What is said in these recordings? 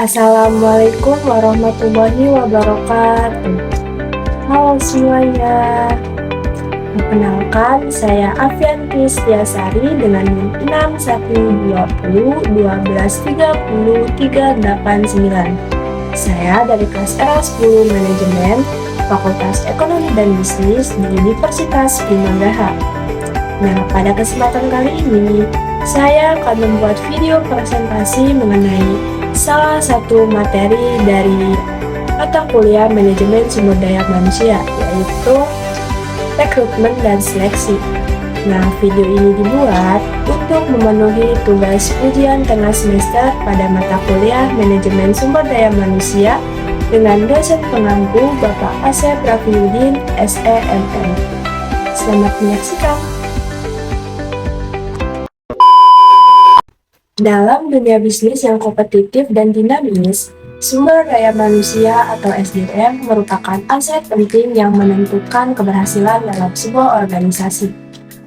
Assalamualaikum warahmatullahi wabarakatuh. Halo semuanya. Perkenalkan, saya Afianti Setiasari dengan NIM 6120 1230 389. Saya dari kelas RA10 Manajemen, Fakultas Ekonomi dan Bisnis di Universitas Gajah. Nah, pada kesempatan kali ini, saya akan membuat video presentasi mengenai salah satu materi dari mata kuliah Manajemen Sumber Daya Manusia, yaitu rekrutmen dan seleksi. Nah, video ini dibuat untuk memenuhi tugas ujian tengah semester pada mata kuliah Manajemen Sumber Daya Manusia dengan dosen pengampu Bapak Asep Rafiuddin, SEMM. Selamat menyaksikan. Dalam dunia bisnis yang kompetitif dan dinamis, sumber daya manusia atau SDM merupakan aset penting yang menentukan keberhasilan dalam sebuah organisasi.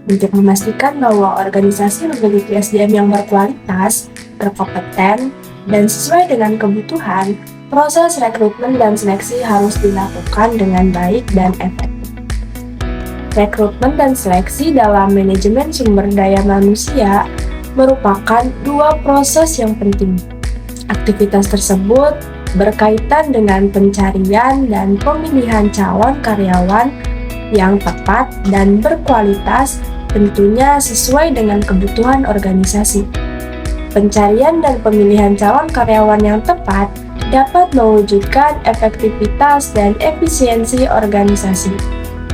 Untuk memastikan bahwa organisasi memiliki SDM yang berkualitas, berkompeten, dan sesuai dengan kebutuhan, proses rekrutmen dan seleksi harus dilakukan dengan baik dan efektif. Rekrutmen dan seleksi dalam manajemen sumber daya manusia merupakan dua proses yang penting. Aktivitas tersebut berkaitan dengan pencarian dan pemilihan calon karyawan yang tepat dan berkualitas, tentunya sesuai dengan kebutuhan organisasi. Pencarian dan pemilihan calon karyawan yang tepat dapat mewujudkan efektivitas dan efisiensi organisasi.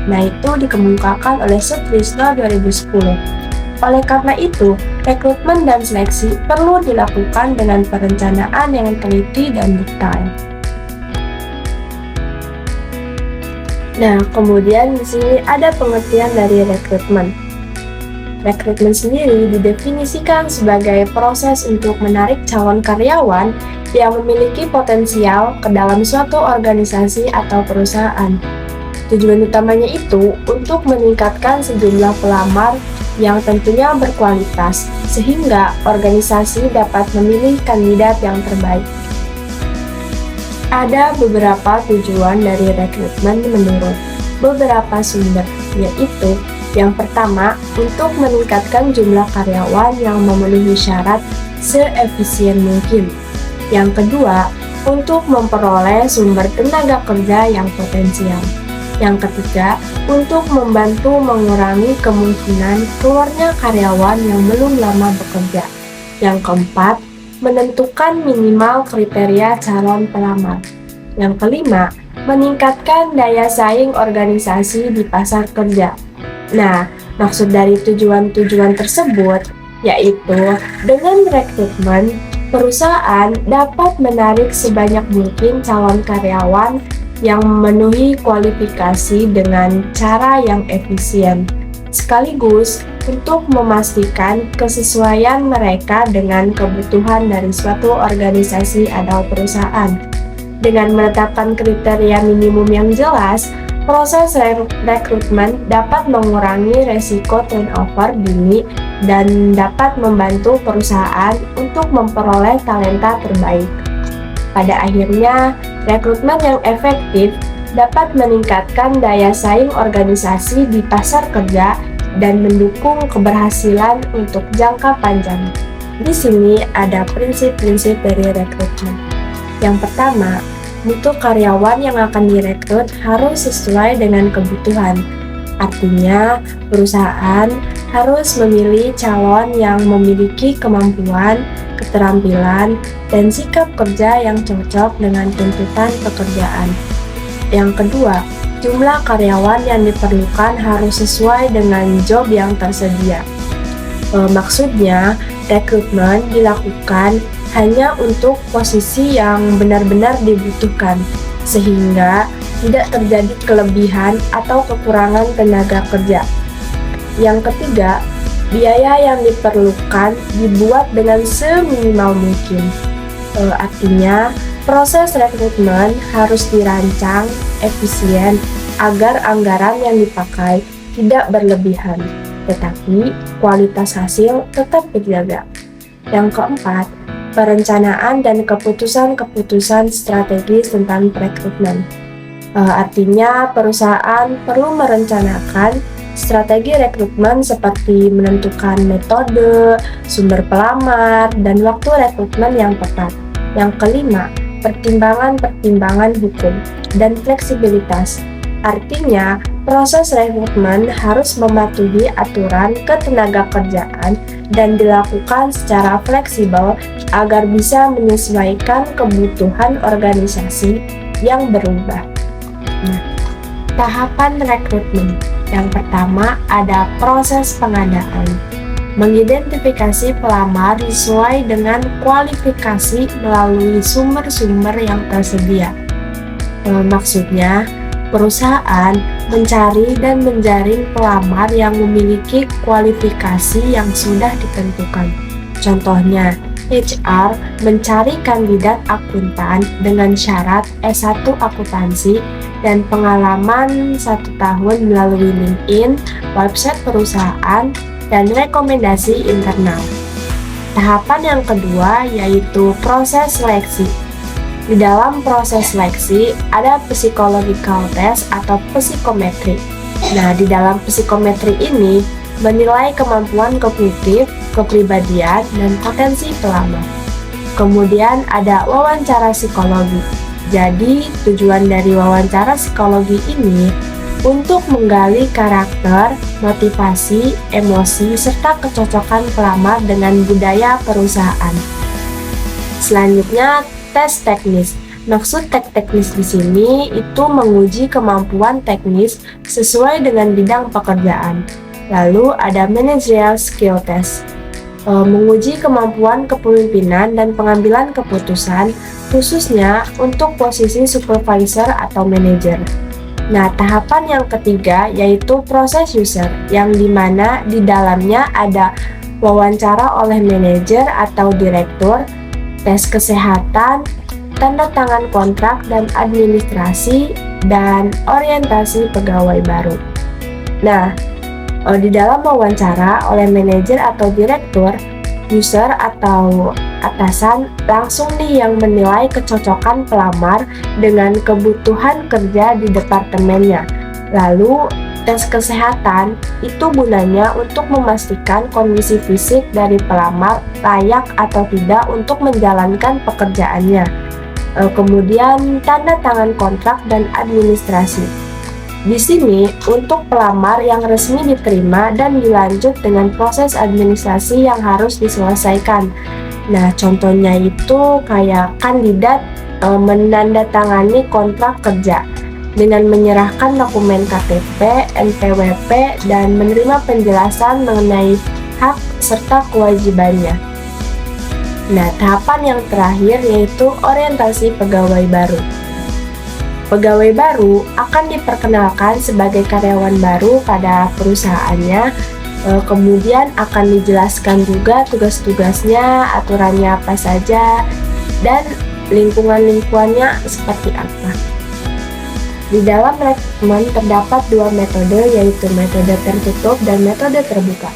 Nah, itu dikemukakan oleh Sutrisno 2010. Oleh karena itu, rekrutmen dan seleksi perlu dilakukan dengan perencanaan yang teliti dan detail. Nah, kemudian di sini ada pengertian dari rekrutmen. Rekrutmen sendiri didefinisikan sebagai proses untuk menarik calon karyawan yang memiliki potensial ke dalam suatu organisasi atau perusahaan. Tujuan utamanya itu untuk meningkatkan sejumlah pelamar yang tentunya berkualitas, sehingga organisasi dapat memilih kandidat yang terbaik. Ada beberapa tujuan dari rekrutmen menurut beberapa sumber, yaitu yang pertama, untuk meningkatkan jumlah karyawan yang memenuhi syarat seefisien mungkin. Yang kedua, untuk memperoleh sumber tenaga kerja yang potensial. Yang ketiga, untuk membantu mengurangi kemungkinan keluarnya karyawan yang belum lama bekerja. Yang keempat, menentukan minimal kriteria calon pelamar. Yang kelima, meningkatkan daya saing organisasi di pasar kerja. Nah, maksud dari tujuan-tujuan tersebut yaitu dengan rekrutmen, perusahaan dapat menarik sebanyak mungkin calon karyawan yang memenuhi kualifikasi dengan cara yang efisien, sekaligus untuk memastikan kesesuaian mereka dengan kebutuhan dari suatu organisasi atau perusahaan. Dengan menetapkan kriteria minimum yang jelas, proses rekrutmen dapat mengurangi resiko turnover dini dan dapat membantu perusahaan untuk memperoleh talenta terbaik. Pada akhirnya, rekrutmen yang efektif dapat meningkatkan daya saing organisasi di pasar kerja dan mendukung keberhasilan untuk jangka panjang. Di sini ada prinsip-prinsip dari rekrutmen. Yang pertama, mutu karyawan yang akan direkrut harus sesuai dengan kebutuhan. Artinya, perusahaan harus memilih calon yang memiliki kemampuan, keterampilan, dan sikap kerja yang cocok dengan tuntutan pekerjaan. Yang kedua, jumlah karyawan yang diperlukan harus sesuai dengan job yang tersedia. Maksudnya, rekrutmen dilakukan hanya untuk posisi yang benar-benar dibutuhkan, sehingga tidak terjadi kelebihan atau kekurangan tenaga kerja. Yang ketiga, biaya yang diperlukan dibuat dengan seminimal mungkin. Artinya, proses rekrutmen harus dirancang efisien agar anggaran yang dipakai tidak berlebihan, tetapi kualitas hasil tetap terjaga. Yang keempat, perencanaan dan keputusan-keputusan strategis tentang rekrutmen. Artinya, perusahaan perlu merencanakan strategi rekrutmen seperti menentukan metode, sumber pelamar, dan waktu rekrutmen yang tepat. Yang kelima, pertimbangan-pertimbangan hukum dan fleksibilitas. Artinya, proses rekrutmen harus mematuhi aturan ketenagakerjaan dan dilakukan secara fleksibel agar bisa menyesuaikan kebutuhan organisasi yang berubah. Nah, tahapan rekrutmen. Yang pertama ada proses pengadaan. Mengidentifikasi pelamar sesuai dengan kualifikasi melalui sumber-sumber yang tersedia. Maksudnya, perusahaan mencari dan menjaring pelamar yang memiliki kualifikasi yang sudah ditentukan. Contohnya, HR mencari kandidat akuntan dengan syarat S1 akuntansi dan pengalaman 1 tahun melalui LinkedIn, website perusahaan, dan rekomendasi internal. Tahapan yang kedua yaitu proses seleksi. Di dalam proses seleksi ada psychological test atau psikometri. Nah, di dalam psikometri ini menilai kemampuan kognitif, kepribadian, dan potensi pelamar. Kemudian ada wawancara psikologi. Jadi, tujuan dari wawancara psikologi ini untuk menggali karakter, motivasi, emosi, serta kecocokan pelamar dengan budaya perusahaan. Selanjutnya, tes teknis. Maksud tes teknis di sini itu menguji kemampuan teknis sesuai dengan bidang pekerjaan. Lalu ada managerial skill test. Menguji kemampuan kepemimpinan dan pengambilan keputusan, khususnya untuk posisi supervisor atau manajer. Nah, tahapan yang ketiga yaitu proses user, yang dimana di dalamnya ada wawancara oleh manajer atau direktur, tes kesehatan, tanda tangan kontrak dan administrasi, dan orientasi pegawai baru. Nah, di dalam wawancara oleh manajer atau direktur, user atau atasan langsung nih yang menilai kecocokan pelamar dengan kebutuhan kerja di departemennya. Lalu, tes kesehatan itu gunanya untuk memastikan kondisi fisik dari pelamar layak atau tidak untuk menjalankan pekerjaannya. Kemudian, tanda tangan kontrak dan administrasi. Di sini, untuk pelamar yang resmi diterima dan dilanjut dengan proses administrasi yang harus diselesaikan. Nah, contohnya itu kayak kandidat menandatangani kontrak kerja dengan menyerahkan dokumen KTP, NPWP, dan menerima penjelasan mengenai hak serta kewajibannya. Nah, tahapan yang terakhir yaitu orientasi pegawai baru. Pegawai baru akan diperkenalkan sebagai karyawan baru pada perusahaannya, kemudian akan dijelaskan juga tugas-tugasnya, aturannya apa saja, dan lingkungan-lingkungannya seperti apa. Di dalam rekrutmen terdapat 2 metode, yaitu metode tertutup dan metode terbuka.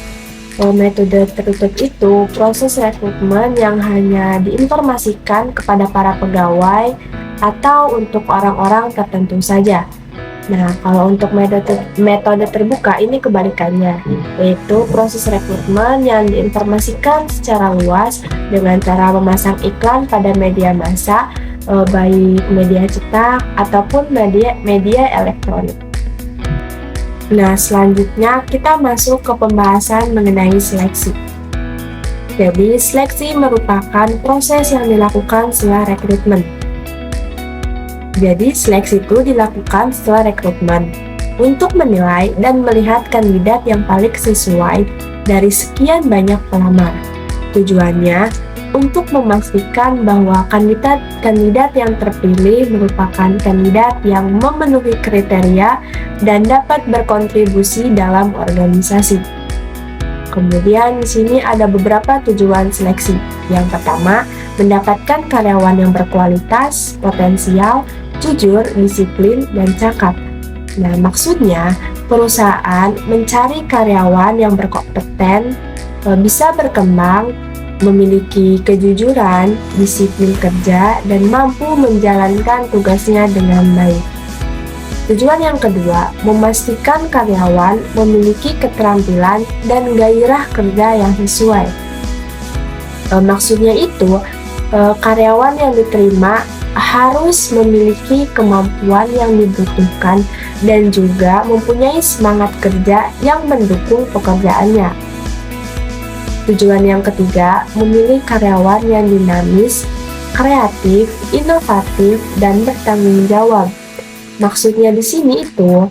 Metode tertutup itu proses rekrutmen yang hanya diinformasikan kepada para pegawai atau untuk orang-orang tertentu saja. Nah, kalau untuk metode terbuka ini kebalikannya, yaitu proses rekrutmen yang diinformasikan secara luas dengan cara memasang iklan pada media massa, baik media cetak ataupun media elektronik. Nah, selanjutnya kita masuk ke pembahasan mengenai seleksi. Jadi, seleksi merupakan proses yang dilakukan setelah rekrutmen. Jadi, seleksi itu dilakukan setelah rekrutmen untuk menilai dan melihat kandidat yang paling sesuai dari sekian banyak pelamar. Tujuannya untuk memastikan bahwa kandidat yang terpilih merupakan kandidat yang memenuhi kriteria dan dapat berkontribusi dalam organisasi. Kemudian di sini ada beberapa tujuan seleksi. Yang pertama, mendapatkan karyawan yang berkualitas, potensial, jujur, disiplin, dan cakap. Nah, maksudnya perusahaan mencari karyawan yang berkompeten, bisa berkembang, memiliki kejujuran, disiplin kerja, dan mampu menjalankan tugasnya dengan baik. Tujuan yang kedua, memastikan karyawan memiliki keterampilan dan gairah kerja yang sesuai. Maksudnya itu, karyawan yang diterima harus memiliki kemampuan yang dibutuhkan dan juga mempunyai semangat kerja yang mendukung pekerjaannya. Tujuan yang ketiga, memilih karyawan yang dinamis, kreatif, inovatif, dan bertanggung jawab. Maksudnya di sini itu,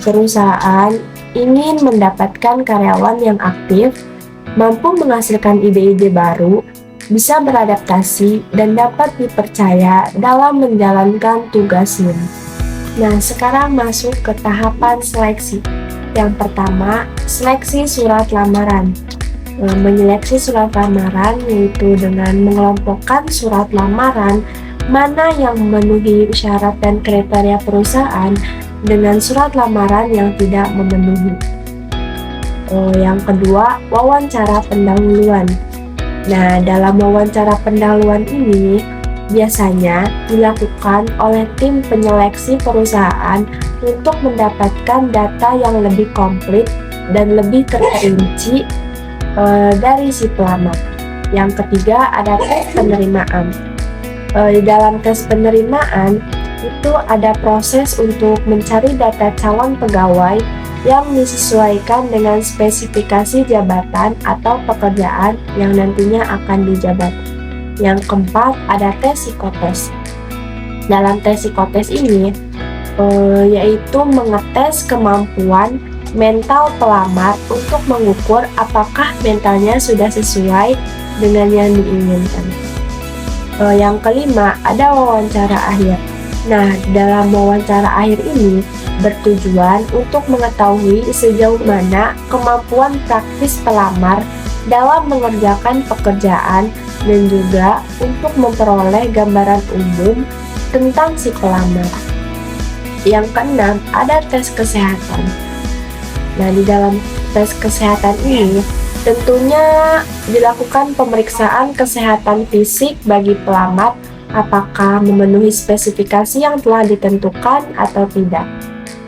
perusahaan ingin mendapatkan karyawan yang aktif, mampu menghasilkan ide-ide baru, bisa beradaptasi, dan dapat dipercaya dalam menjalankan tugasnya. Nah, sekarang masuk ke tahapan seleksi. Yang pertama, seleksi surat lamaran. Menyeleksi surat lamaran yaitu dengan mengelompokkan surat lamaran mana yang memenuhi syarat dan kriteria perusahaan dengan surat lamaran yang tidak memenuhi. Yang kedua, wawancara pendahuluan. Nah, dalam wawancara pendahuluan ini biasanya dilakukan oleh tim penyeleksi perusahaan untuk mendapatkan data yang lebih komplit dan lebih terperinci dari si pelamar. Yang ketiga, ada tes penerimaan. Di dalam tes penerimaan itu ada proses untuk mencari data calon pegawai yang disesuaikan dengan spesifikasi jabatan atau pekerjaan yang nantinya akan dijabat. Yang keempat, ada tes psikotes. Dalam tes psikotes ini yaitu mengetes kemampuan mental pelamar untuk mengukur apakah mentalnya sudah sesuai dengan yang diinginkan. Yang kelima, ada wawancara akhir. Nah, dalam wawancara akhir ini bertujuan untuk mengetahui sejauh mana kemampuan praktis pelamar dalam mengerjakan pekerjaan dan juga untuk memperoleh gambaran umum tentang si pelamar. Yang keenam, ada tes kesehatan. Nah, di dalam tes kesehatan ini tentunya dilakukan pemeriksaan kesehatan fisik bagi pelamar apakah memenuhi spesifikasi yang telah ditentukan atau tidak.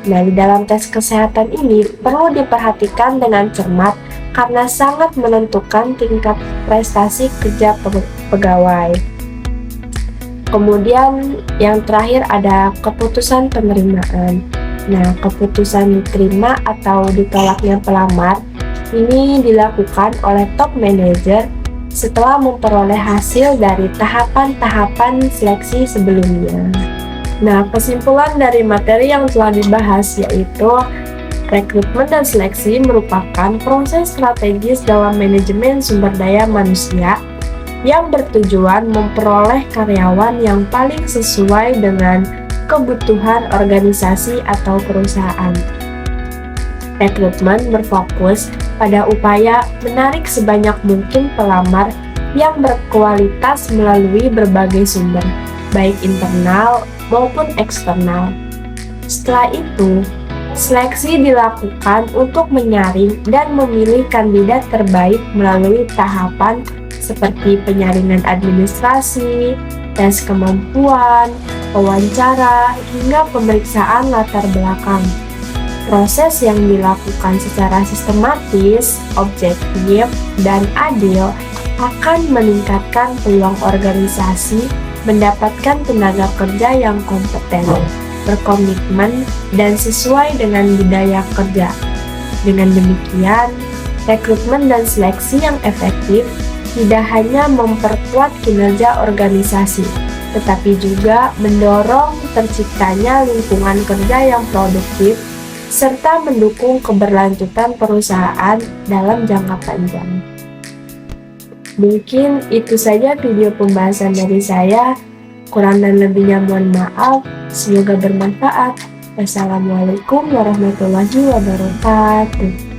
Nah, di dalam tes kesehatan ini perlu diperhatikan dengan cermat karena sangat menentukan tingkat prestasi kerja pegawai. Kemudian yang terakhir ada keputusan penerimaan. Nah, keputusan diterima atau ditolaknya pelamar ini dilakukan oleh top manager setelah memperoleh hasil dari tahapan-tahapan seleksi sebelumnya. Nah, kesimpulan dari materi yang telah dibahas yaitu rekrutmen dan seleksi merupakan proses strategis dalam manajemen sumber daya manusia yang bertujuan memperoleh karyawan yang paling sesuai dengan kebutuhan organisasi atau perusahaan. Rekrutmen berfokus pada upaya menarik sebanyak mungkin pelamar yang berkualitas melalui berbagai sumber, baik internal maupun eksternal. Setelah itu, seleksi dilakukan untuk menyaring dan memilih kandidat terbaik melalui tahapan seperti penyaringan administrasi, tes kemampuan, wawancara, hingga pemeriksaan latar belakang. Proses yang dilakukan secara sistematis, objektif, dan adil akan meningkatkan peluang organisasi mendapatkan tenaga kerja yang kompeten, berkomitmen, dan sesuai dengan budaya kerja. Dengan demikian, rekrutmen dan seleksi yang efektif tidak hanya memperkuat kinerja organisasi, tetapi juga mendorong terciptanya lingkungan kerja yang produktif serta mendukung keberlanjutan perusahaan dalam jangka panjang. Mungkin itu saja video pembahasan dari saya. Kurang dan lebihnya mohon maaf. Semoga bermanfaat. Wassalamualaikum warahmatullahi wabarakatuh.